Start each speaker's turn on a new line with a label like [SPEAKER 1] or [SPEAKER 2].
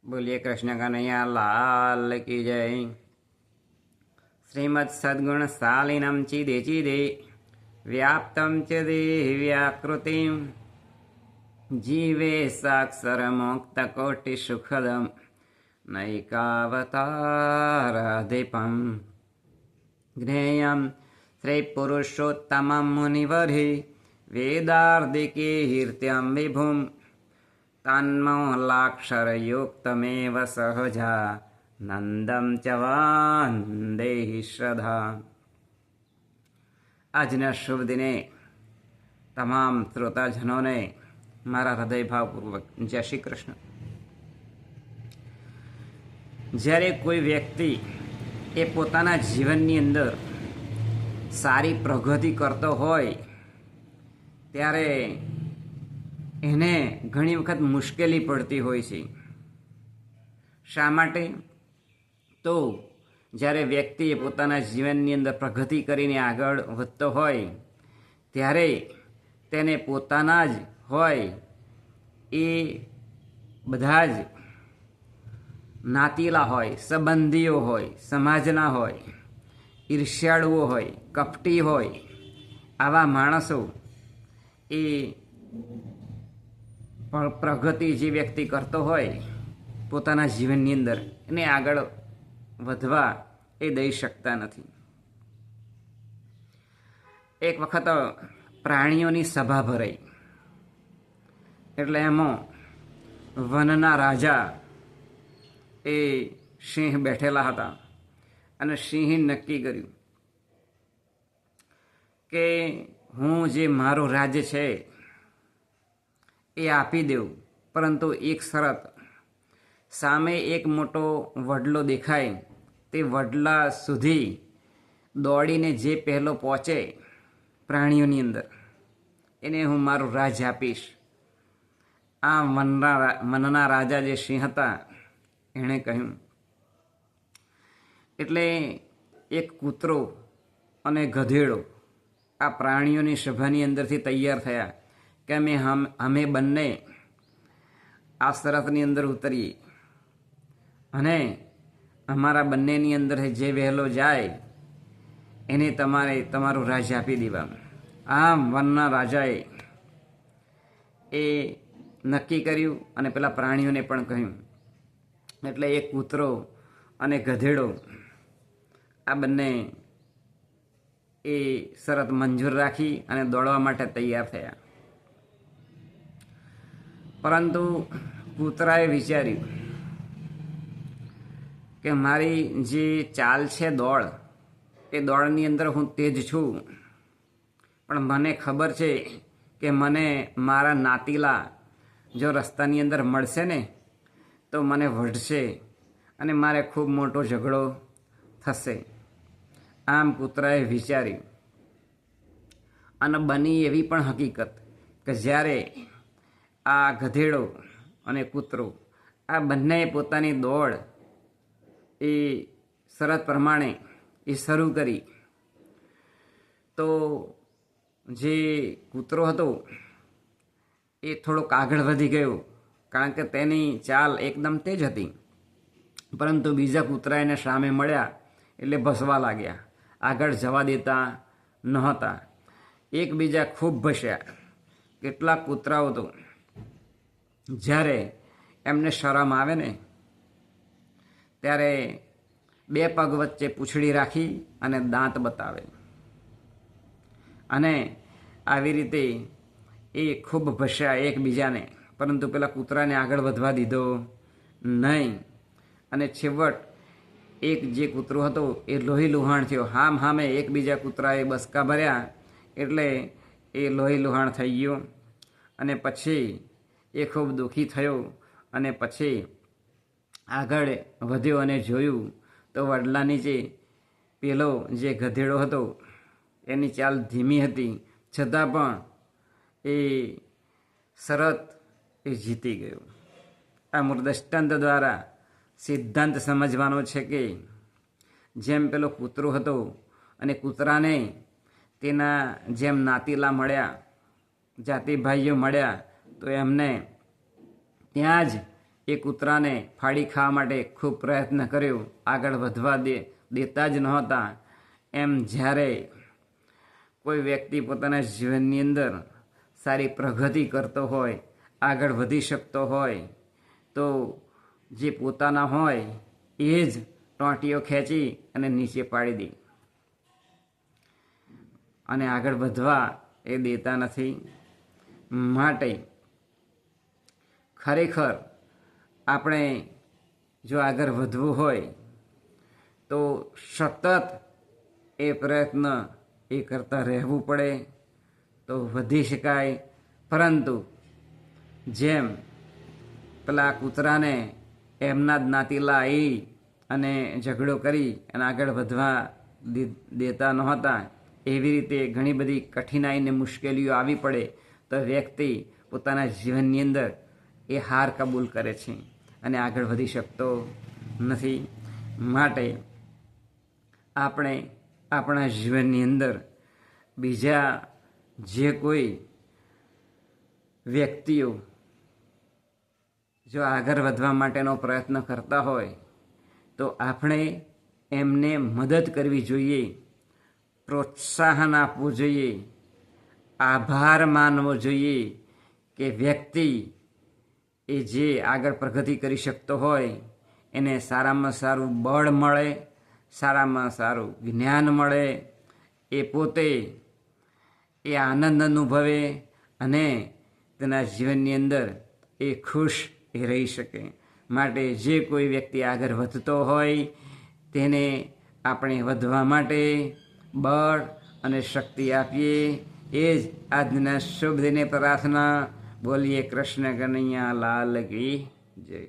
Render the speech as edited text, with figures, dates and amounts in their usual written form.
[SPEAKER 1] बोलिए कृष्ण कन्हैया लाल की जय। श्रीमत् सद्गुण शालिनम चिदे चिदे व्याप्तं च देव्याकृतिं जीवे साक्षरमोक्तकोटिसुखदं नैकावताराधिपं ज्ञेयं श्रीपुरुषोत्तमं मुनिवर्हि वेदार्दिकीर्त्यं विभुं तन्मूलाक्षरयुक्तमेव सहजा नंदम च वंदे श्रद्धा। આજના શુભ દિને તમામ શ્રોતાજનોને મારા હૃદયભાવપૂર્વક જય શ્રી કૃષ્ણ. જ્યારે કોઈ વ્યક્તિ એ પોતાના જીવનની અંદર સારી પ્રગતિ કરતો હોય ત્યારે એને ઘણી વખત મુશ્કેલી પડતી હોય છે. શા માટે? તો જ્યારે વ્યક્તિ એ પોતાના જીવનની અંદર પ્રગતિ કરીને આગળ વધતો હોય ત્યારે તેને પોતાના જ હોય એ બધા જ નાતીલા હોય, સંબંધીઓ હોય, સમાજના હોય, ઈર્ષ્યાળુઓ હોય, કપટી હોય, આવા માણસો એ પ્રગતિ જે વ્યક્તિ કરતો હોય પોતાના જીવનની અંદર એને આગળ વધવા એ દઈ શકતા નથી. એક વખત પ્રાણીઓની સભા ભરાઈ એટલે એમાં વનના રાજા એ સિંહ બેઠેલા હતા અને સિંહે નક્કી કર્યું કે હું જે મારું રાજ્ય છે એ આપી દેવું, પરંતુ એક શરત, સામે એક મોટો વડલો દેખાય તે વડલા સુધી દોડીને જે પહેલો પહોંચે પ્રાણીઓની અંદર એને હું મારું રાજ આપીશ. આ મનના રાજા જે સિંહ હતા એણે કહ્યું. એટલે એક કૂતરો અને ગધેડો આ પ્રાણીઓની સભાની અંદરથી તૈયાર થયા કે અમે બંને આ શરતની અંદર ઉતરીએ અને અમારા બંનેની અંદર જે વહેલો જાય એને તમારે તમારું રાજ્ય આપી દેવાનું. આમ વનના રાજાએ એ નક્કી કર્યું અને પેલા પ્રાણીઓને પણ કહ્યું. એટલે એક કૂતરો અને ગધેડો આ બંને એ શરત મંજૂર રાખી અને દોડવા માટે તૈયાર થયા. પરંતુ કૂતરાએ વિચાર્યું કે મારી જે ચાલ છે દોડ, એ દોડની અંદર હું તેજ છું, પણ મને ખબર છે કે મને મારા નાતીલા જો રસ્તાની અંદર મળશે ને તો મને વઢશે અને મારે ખૂબ મોટો ઝઘડો થશે. આમ કૂતરાએ વિચાર્યું અને બની એવી પણ હકીકત કે જ્યારે આ ગધેડો અને કૂતરો આ બંનેએ પોતાની દોડ એ શરત પ્રમાણે એ શરૂ કરી તો જે કૂતરો હતો એ થોડોક આગળ વધી ગયો, કારણ કે તેની ચાલ એકદમ તેજ હતી. પરંતુ બીજા કૂતરા એને સામે મળ્યા એટલે ભસવા લાગ્યા, આગળ જવા દેતા નહોતા. એકબીજા ખૂબ ભસ્યા. કેટલાક કૂતરાઓ તો જ્યારે એમને શરમ આવે ને ત્યારે બે પગ વચ્ચે પૂંછડી રાખી અને દાંત બતાવે અને આવી રીતે એ ખૂબ ભસ્યા એકબીજાને, પરંતુ પેલા કૂતરાને આગળ વધવા દીધો નહીં. અને છેવટ એક જે કૂતરો હતો એ લોહી લુહાણ થયો. હામે એકબીજા કૂતરાએ બસકા ભર્યા એટલે એ લોહી લુહાણ થઈ ગયો અને પછી એ ખૂબ દુઃખી થયો અને પછી આગળ વધ્યો અને જોયું તો વડલા નીચે પેલો જે ગધેડો હતો એની ચાલ ધીમી હતી, છતાં પણ એ શરત એ જીતી ગયો. આ દૃષ્ટાંત દ્વારા સિદ્ધાંત સમજવાનો છે કે જેમ પેલો કૂતરો હતો અને કૂતરાને તેના જેમ નાતીલા મળ્યા, જાતિ ભાઈઓ મળ્યા તો એમને ત્યાં જ એ કૂતરાને ફાડી ખાવા માટે ખૂબ પ્રયત્ન કર્યો, આગળ વધવા દેતા જ નહોતા. એમ જ્યારે કોઈ વ્યક્તિ પોતાના જીવનની અંદર સારી પ્રગતિ કરતો હોય, આગળ વધી શકતો હોય, તો જે પોતાના હોય એ જ ટોંટીઓ ખેંચી અને નીચે પાડી દે અને આગળ વધવા એ દેતા નથી. માટે ખરેખર આપણે જો આગળ વધવું હોય તો સતત એ પ્રયત્ન એ કરતા રહેવું પડે તો વધી શકાય. પરંતુ જેમ પેલા કૂતરાને એમના જ નાતીલા આવી અને ઝઘડો કરી અને આગળ વધવા દેતા નહોતા, એવી રીતે ઘણી બધી કઠિનાઈ અને મુશ્કેલીઓ આવી પડે તો વ્યક્તિ પોતાના જીવનની અંદર એ હાર કબૂલ કરે છે અને આગળ વધી શકતો નથી. માટે આપણે આપણા જીવનની અંદર બીજા જે કોઈ વ્યક્તિઓ જો આગળ વધવા માટેનો પ્રયત્ન કરતા હોય તો આપણે એમને મદદ કરવી જોઈએ, પ્રોત્સાહન આપવું જોઈએ, આભાર માનવો જોઈએ કે વ્યક્તિ એ જે આગળ પ્રગતિ કરી શકતો હોય એને સારામાં સારું બળ મળે, સારામાં સારું જ્ઞાન મળે, એ પોતે એ આનંદ અનુભવે અને તેના જીવનની અંદર એ ખુશ રહી શકે. માટે જે કોઈ વ્યક્તિ આગળ વધતો હોય તેને આપણે વધવા માટે બળ અને શક્તિ આપીએ. એ જ આજના શુભ દિને પ્રાર્થના. બોલીએ કૃષ્ણ કનૈયા લાલ કી જય.